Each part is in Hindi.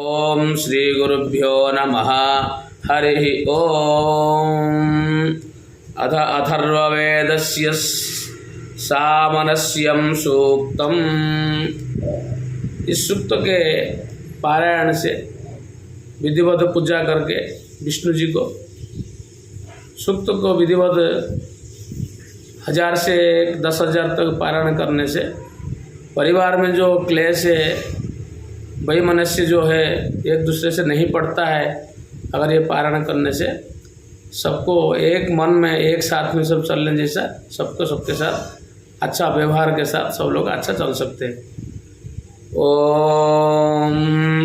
ओम श्री गुरुभ्यो नमः। हरि ओम। अथ अथर्ववेदस्य सामनस्यं सूक्तम्। इस सूक्त के पारायण से विधिवत पूजा करके विष्णु जी को सूक्त को विधिवत 1000 से 10,000 तक पारायण करने से परिवार में जो क्लेश है, वैमनस्य जो है, एक दूसरे से नहीं पड़ता है। अगर ये पारायण करने से सबको एक मन में एक साथ में सब चलने जैसा, सबको सबके साथ अच्छा व्यवहार के साथ सब लोग अच्छा चल सकते हैं। ओम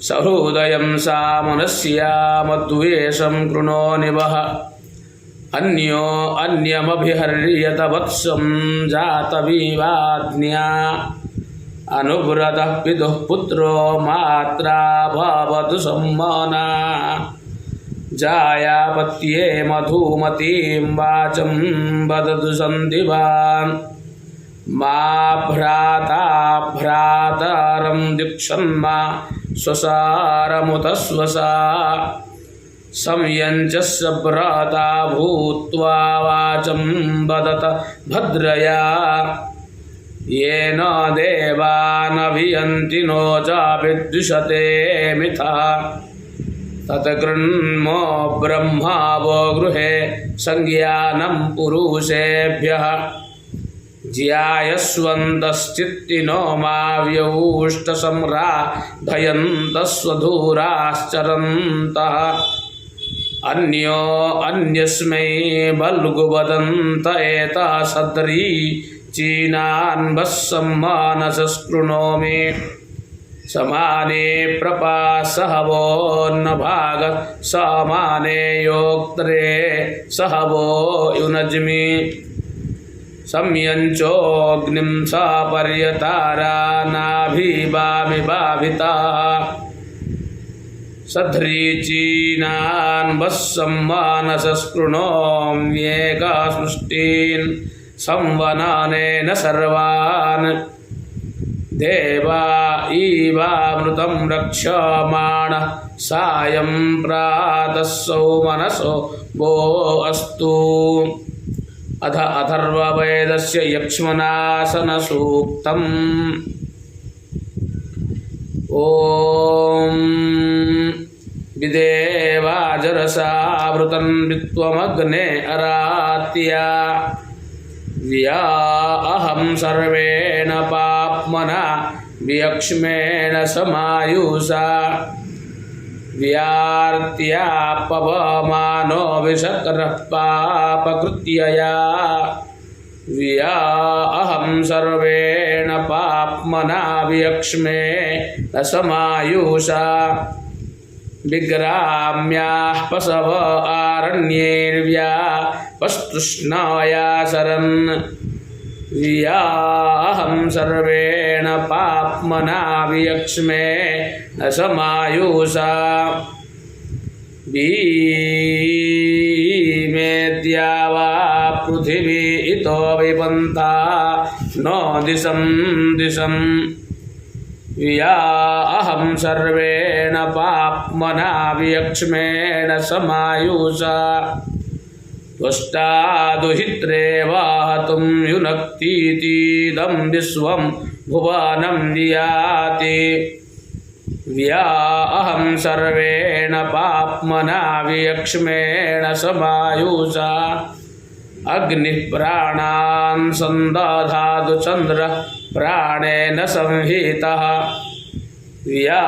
सहृदयं सामनस्या मद्वेषं कृणोनिवः अन्यो अन्यमभिहर्यत वत्सं जातविवाज्ञा अनुव्रतः पितुः पुत्रो मात्रा भवतु सम्मना जायापत्ये मधुमतीं वाचं वदतु सन्दिवान् मा भ्राता भ्रातरं दीक्षन्मा स्वसारमुत स्वसा संयञ्चस्य भ्राता भूत्वा वाचं वदत भद्रया येन देवानभियन्ति नो चाभिद्विषते मिथा तत्कृण्मो ब्रह्मा वो गृहे संज्ञानं पुरुषेभ्यः ज्यायस्वन्तश्चित्तिनो मा व्यौष्टसम्राधयन्तः स्वधूराश्चरन्तः अन्यो अन्यस्मै बल्गुवदन्त एता सदरी चीनान् वस्सम्मानसस्कृणोमि समाने प्रपासहवोन्न भाग समाने योक्त्रे सहवो युनज्मि संयञ्चोऽग्निं सापर्यतारा नाभिबामि बाभिता सध्रीचीनान् वस्सम्मानसस्कृणोम्येका सृष्टीन् संवनानेन सर्वान् देवा इवामृतं रक्ष्यमाणः सायं प्रातः सौमनसो वो अस्तु। अथ अथर्ववेदस्य यक्ष्मणासनसूक्तम्। ॐ विदेवाजरसावृतं वित्वमग्ने अरात्या व्या अहं सर्वेण पाप्मना वियक्ष्मेण समायुषा व्यार्त्या पवमानो विषक्रः पापकृत्यया व्या अहं सर्वेण पाप्मना वियक्ष्मेण समायुषा विग्राम्याः पशव आरण्यैर्व्या पस्तुष्णाया शरन् व्या अहं सर्वेण पाप्मना वियक्ष्मेण समायुषा भीमेद्या वा पृथिवी इतो विपन्ता नो दिशं दिशं व्या अहं सर्वेण पाप्मना वियक्ष्मेण समायुषा त्वष्टादुहित्रे वाहतुं युनक्तीतीदं विश्वं भुवनं वियाति व्या अहं सर्वेण पाप्मना वियक्ष्मेण समायुषा अग्निः प्राणान् सन्दधातु चन्द्रः प्राणेन संहितः व्या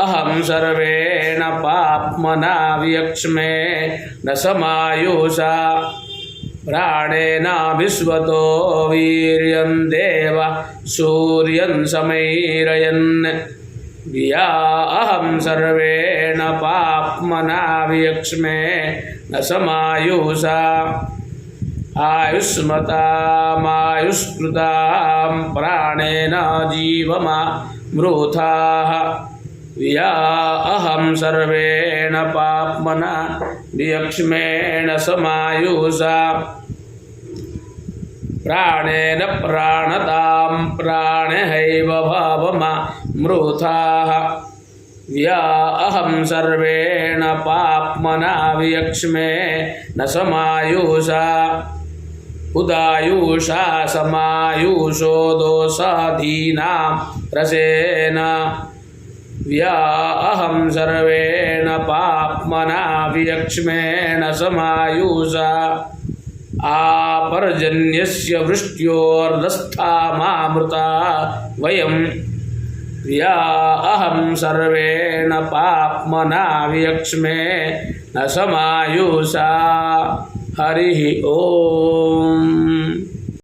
अहं सर्वेण पाप्मना वियक्ष्मेण समायुषा प्राणेन विश्वतो वीर्यं देवः सूर्यं समैरयन् व्या अहं सर्वेण पाप्मना वियक्ष्मेण समायुषा आयुष्मतामायुष्कृतां प्राणेन जीवमामृथाः व्या अहं सर्वेण पाप्मना वियक्ष्मेण समायुषा प्राणेन प्राणतां प्राणहैव भावमा मृथाः व्या अहं सर्वेण पाप्मना वियक्ष्मे न समायुषा उदायुषा समायुषो दोषाधीनां रसेन व्या अहं सर्वेण पाप्मना वियक्ष्मे न समायुषा आपर्जन्यस्य वृष्ट्योर्दस्था मामृता वयं व्या अहं सर्वेण पाप्मना वियक्ष्मे न समायुषा। हरि ओम।